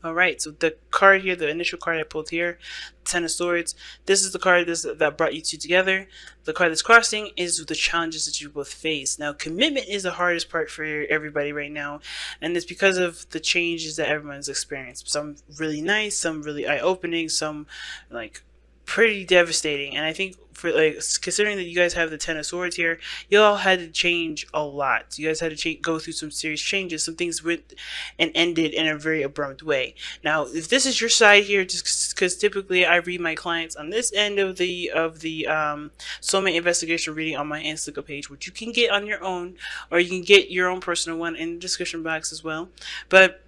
All right, so the card here, the initial card I pulled here, Ten of Swords. This is the card that brought you two together. The card that's crossing is the challenges that you both face. Now, commitment is the hardest part for everybody right now, and it's because of the changes that everyone's experienced. Some really nice, some really eye-opening, some like pretty devastating. And I think for like considering that you guys have the Ten of Swords here, you all had to change a lot. You guys had to go through some serious changes. Some things went and ended in a very abrupt way. Now, if this is your side here, just because typically I read my clients on this end of the soulmate investigation reading on my Instagram page, which you can get on your own, or you can get your own personal one in the description box as well. But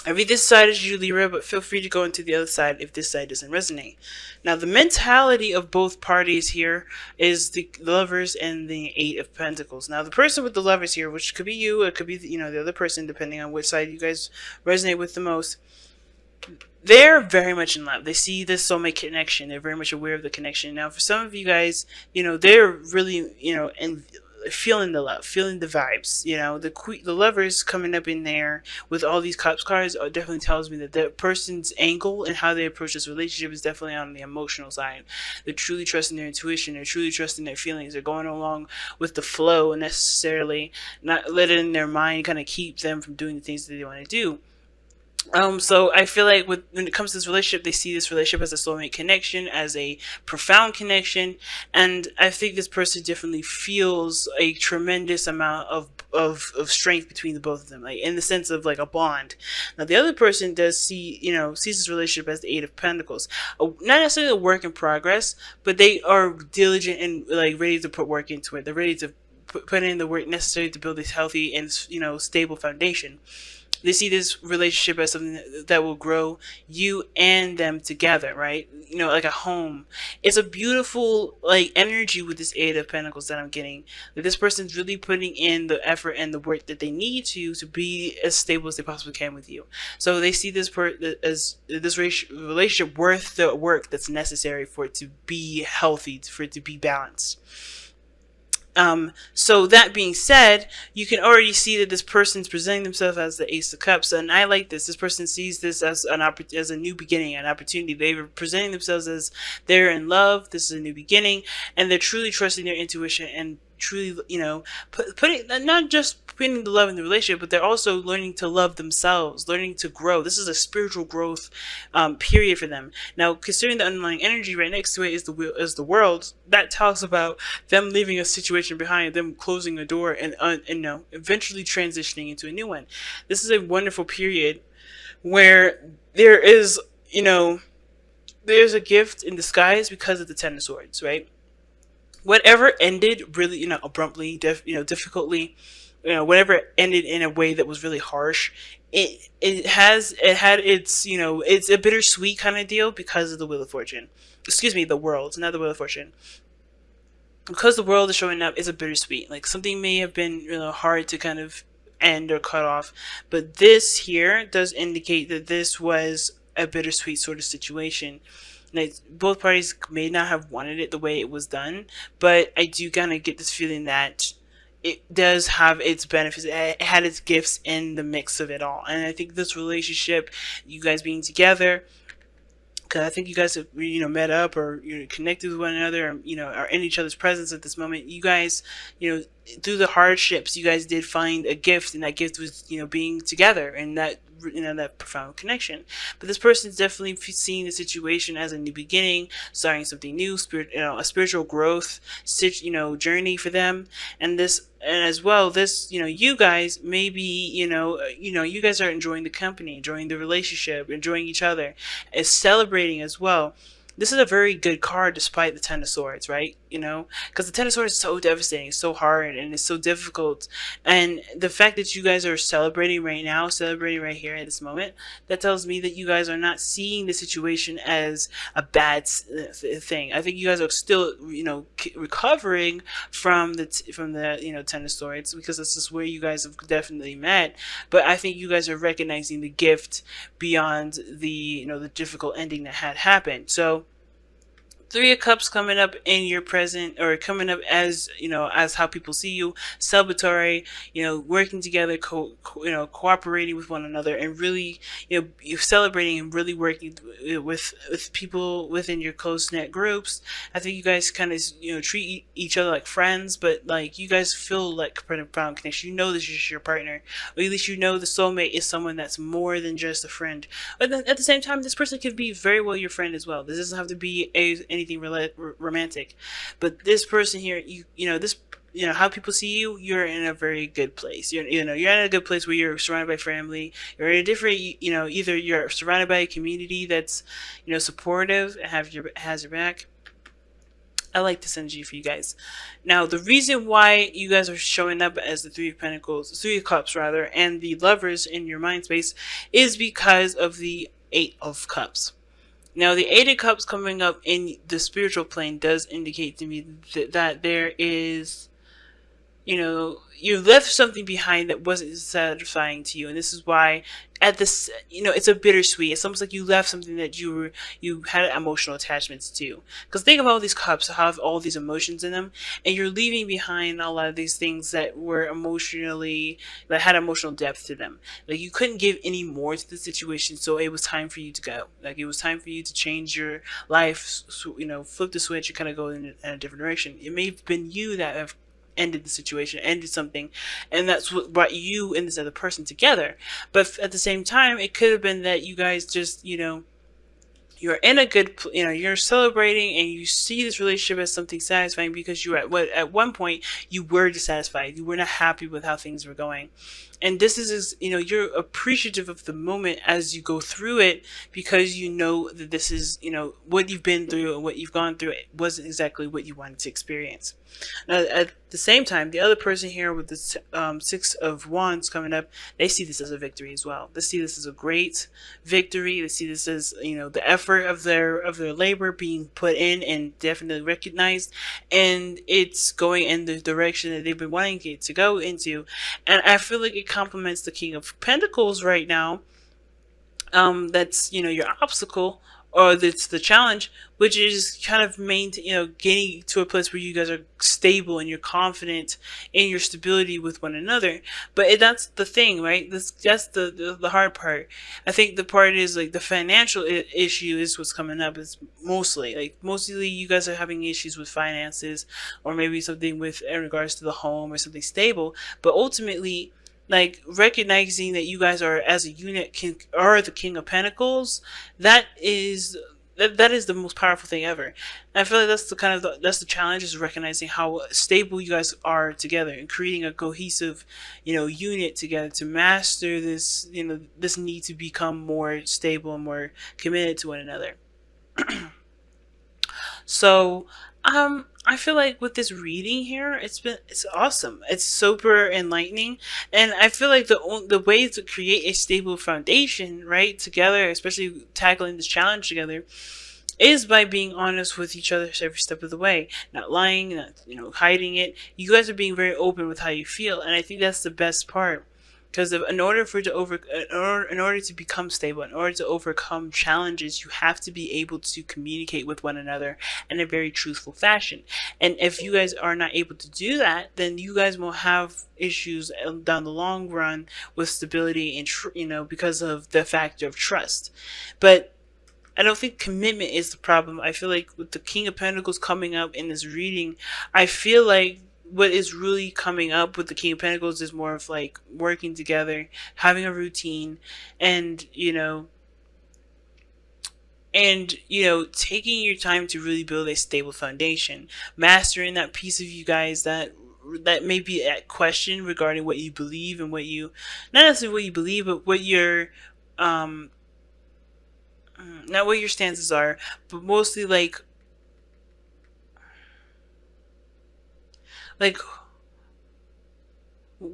I read this side as you, Libra, but feel free to go into the other side if this side doesn't resonate. Now, the mentality of both parties here is the Lovers and the Eight of Pentacles. Now, the person with the Lovers here, which could be you, it could be the other person, depending on which side you guys resonate with the most. They're very much in love. They see this soulmate connection. They're very much aware of the connection. Now, for some of you guys, they're really, and feeling the love, feeling the vibes. The Lovers coming up in there with all these Cups cards definitely tells me that the person's angle and how they approach this relationship is definitely on the emotional side. They're truly trusting their intuition. They're truly trusting their feelings. They're going along with the flow, necessarily not letting their mind kind of keep them from doing the things that they want to do. So I feel like when it comes to this relationship, they see this relationship as a soulmate connection, as a profound connection, and I think this person definitely feels a tremendous amount of strength between the both of them, like in the sense of like a bond. Now the other person does sees this relationship as the Eight of Pentacles, not necessarily a work in progress, but they are diligent and like ready to put work into it. They're ready to put in the work necessary to build this healthy and stable foundation. They see this relationship as something that will grow you and them together, right? Like a home. It's a beautiful like energy with this Eight of Pentacles that I'm getting. That this person's really putting in the effort and the work that they need to be as stable as they possibly can with you. So they see this as this relationship worth the work that's necessary for it to be healthy, for it to be balanced. So that being said, you can already see that this person's presenting themselves as the Ace of Cups, and I like this. This person sees this as as a new beginning, an opportunity. They were presenting themselves as they're in love. This is a new beginning, and they're truly trusting their intuition and truly, putting not just putting the love in the relationship, but they're also learning to love themselves, learning to grow. This is a spiritual growth period for them. Now, considering the underlying energy right next to it is the world, that talks about them leaving a situation behind, them closing a door, and eventually transitioning into a new one. This is a wonderful period where there is, there's a gift in disguise because of the Ten of Swords, right? Whatever ended really, abruptly, difficultly, whatever ended in a way that was really harsh, it had its, it's a bittersweet kind of deal because of the Wheel of Fortune. Excuse me, the world, not the Wheel of Fortune. Because the world is showing up, it's a bittersweet. Like something may have been, hard to kind of end or cut off, but this here does indicate that this was a bittersweet sort of situation. Like, both parties may not have wanted it the way it was done, but I do kind of get this feeling that it does have its benefits. It had its gifts in the mix of it all. And I think this relationship, you guys being together, because I think you guys have met up or connected with one another, or, are in each other's presence at this moment. You guys, through the hardships, you guys did find a gift, and that gift was being together, and that that profound connection. But this person's definitely seeing the situation as a new beginning, starting something new, a spiritual growth, journey for them. And as well, this, you guys maybe, you guys are enjoying the company, enjoying the relationship, enjoying each other, and celebrating as well. This is a very good card despite the Ten of Swords, right? Because the Ten of Swords is so devastating, it's so hard, and it's so difficult. And the fact that you guys are celebrating right now, celebrating right here at this moment, that tells me that you guys are not seeing the situation as a bad thing. I think you guys are still, recovering from the Ten of Swords, because this is where you guys have definitely met. But I think you guys are recognizing the gift beyond the the difficult ending that had happened. So Three of Cups coming up in your present, or coming up as, as how people see you, celebratory, working together, cooperating with one another, and really, you're celebrating and really working with people within your close knit groups. I think you guys kind of, treat each other like friends, but like you guys feel like a profound connection. You know this is your partner, or at least you know the soulmate is someone that's more than just a friend. But then at the same time, this person could be very well your friend as well. This doesn't have to be anything romantic, but this person here, this, how people see you, you're in a very good place. You're in a good place where you're surrounded by family. You're in a different, either you're surrounded by a community that's, supportive and has your back. I like this energy for you guys. Now, the reason why you guys are showing up as the Three of Pentacles, Three of Cups rather, and the Lovers in your mind space is because of the Eight of Cups. Now, the Eight of Cups coming up in the spiritual plane does indicate to me that there is, you left something behind that wasn't satisfying to you, and this is why at this, it's a bittersweet. It's almost like you left something that you had emotional attachments to. Because think of all these cups have all these emotions in them, and you're leaving behind a lot of these things that were that had emotional depth to them. Like you couldn't give any more to the situation, so it was time for you to go. Like it was time for you to change your life. Flip the switch and kind of go in a different direction. It may have been you that have ended the situation, ended something, and that's what brought you and this other person together. But at the same time, it could have been that you guys just, you're in a good, you're celebrating and you see this relationship as something satisfying because you at one point you were dissatisfied. You were not happy with how things were going. And this is, you're appreciative of the moment as you go through it because you know that this is, what you've been through and what you've gone through. It wasn't exactly what you wanted to experience. Now, at the same time, the other person here with the Six of Wands coming up, they see this as a victory as well. They see this as a great victory. They see this as, the effort of their labor being put in and definitely recognized, and it's going in the direction that they've been wanting it to go into. And I feel like it complements the King of Pentacles right now. That's, your obstacle, or that's the challenge, which is kind of getting to a place where you guys are stable and you're confident in your stability with one another. But that's the thing, right? That's the hard part. I think the part is like the financial issue is what's coming up. Is mostly you guys are having issues with finances, or maybe something with in regards to the home or something stable. But ultimately, like recognizing that you guys are as a unit are the King of Pentacles, that is the most powerful thing ever. And I feel like that's the challenge, is recognizing how stable you guys are together and creating a cohesive, unit together to master this, this need to become more stable and more committed to one another. So, I feel like with this reading here, it's awesome. It's super enlightening, and I feel like the way to create a stable foundation, right, together, especially tackling this challenge together, is by being honest with each other every step of the way, not lying, not hiding it. You guys are being very open with how you feel, and I think that's the best part. Because in order to become stable, in order to overcome challenges, you have to be able to communicate with one another in a very truthful fashion. And if you guys are not able to do that, then you guys will have issues down the long run with stability and because of the factor of trust. But I don't think commitment is the problem. I feel like with the King of Pentacles coming up in this reading, I feel like what is really coming up with the King of Pentacles is more of like working together, having a routine, and taking your time to really build a stable foundation, mastering that piece of you guys that may be at question regarding what you believe and not necessarily what you believe, but what your not what your stances are, but mostly like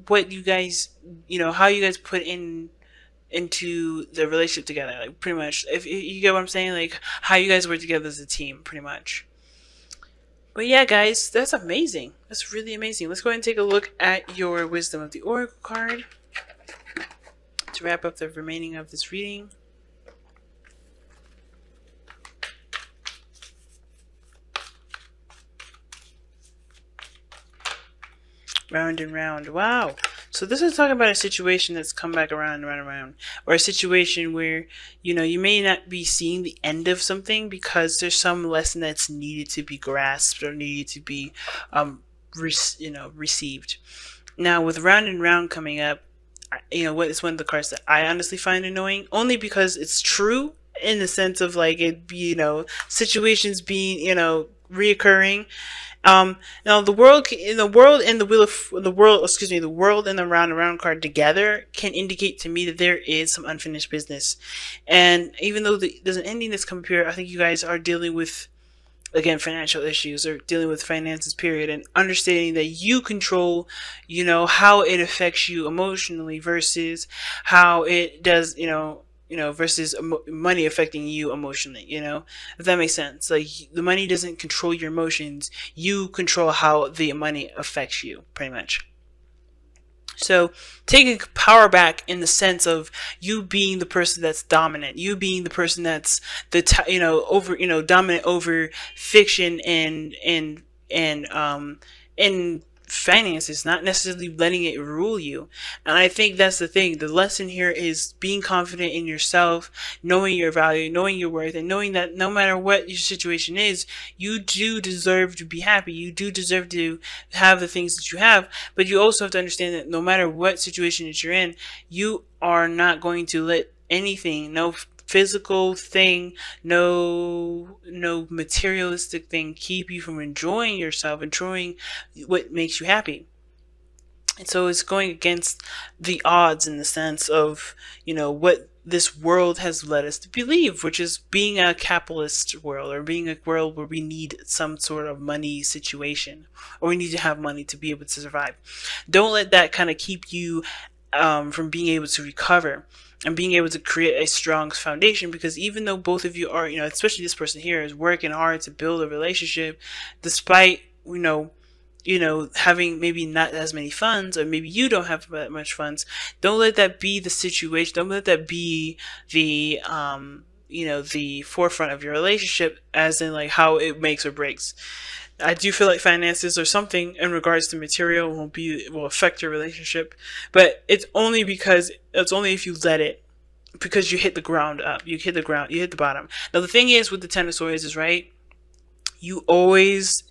what you guys, how you guys put into the relationship together, like pretty much, if you get what I'm saying, like how you guys work together as a team, pretty much. But yeah, guys, that's amazing. That's really amazing. Let's go ahead and take a look at your Wisdom of the Oracle card to wrap up the remaining of this reading. Round and round. Wow. So this is talking about a situation that's come back around and around and around, or a situation where you may not be seeing the end of something because there's some lesson that's needed to be grasped or needed to be, received. Now with round and round coming up, what is one of the cards that I honestly find annoying, only because it's true in the sense of like it be situations being reoccurring. Now the world and the round and round card together can indicate to me that there is some unfinished business. And even though there's an ending that's come up here, I think you guys are dealing with, again, financial issues or dealing with finances, period, and understanding that you control, how it affects you emotionally versus how it does, versus money affecting you emotionally, if that makes sense. Like, the money doesn't control your emotions, you control how the money affects you, pretty much. So taking power back in the sense of you being the person that's dominant, you being the person that's over dominant over fiction and finances, not necessarily letting it rule you. And I think that's the thing. The lesson here is being confident in yourself, knowing your value, knowing your worth, and knowing that no matter what your situation is, you do deserve to be happy. You do deserve to have the things that you have, but you also have to understand that no matter what situation that you're in, you are not going to let anything, no physical thing, no materialistic thing keep you from enjoying yourself, enjoying what makes you happy. And so it's going against the odds in the sense of, what this world has led us to believe, which is being a capitalist world, or being a world where we need some sort of money situation, or we need to have money to be able to survive. Don't let that kind of keep you from being able to recover and being able to create a strong foundation, because even though both of you are, especially this person here is working hard to build a relationship, despite, having maybe not as many funds, or maybe you don't have that much funds, don't let that be the situation. Don't let that be the forefront of your relationship, as in like how it makes or breaks. I do feel like finances or something in regards to material will affect your relationship, but it's only if you let it, because you hit the ground up, you hit the bottom. Now the thing is with the Ten of Swords is, right, you always,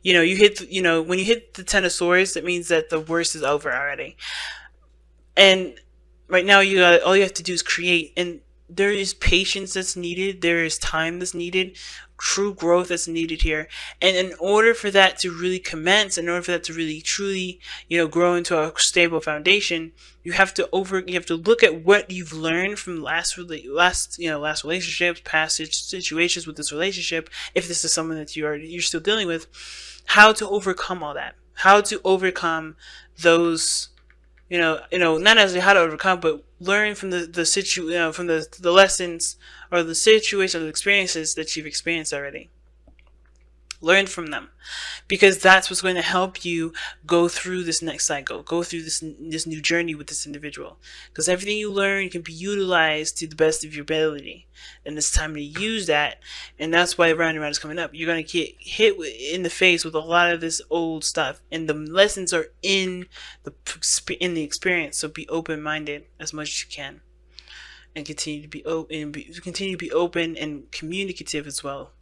when you hit the Ten of Swords, that means that the worst is over already. And right now all you have to do is create, and there is patience that's needed, there is time that's needed, true growth that's needed here. And in order for that to really commence, in order for that to really truly grow into a stable foundation, you have to look at what you've learned from last relationships, past situations with this relationship, if this is someone that you're still dealing with, how to overcome all that, how to overcome those, not necessarily how to overcome, but learn from from the lessons or the situations, the experiences that you've experienced already. Learn from them, because that's what's going to help you go through this next cycle, go through this new journey with this individual. Because everything you learn can be utilized to the best of your ability, and it's time to use that. And that's why round and round is coming up. You're going to get hit in the face with a lot of this old stuff, and the lessons are in the experience. So be open-minded as much as you can, and continue to be open and communicative as well.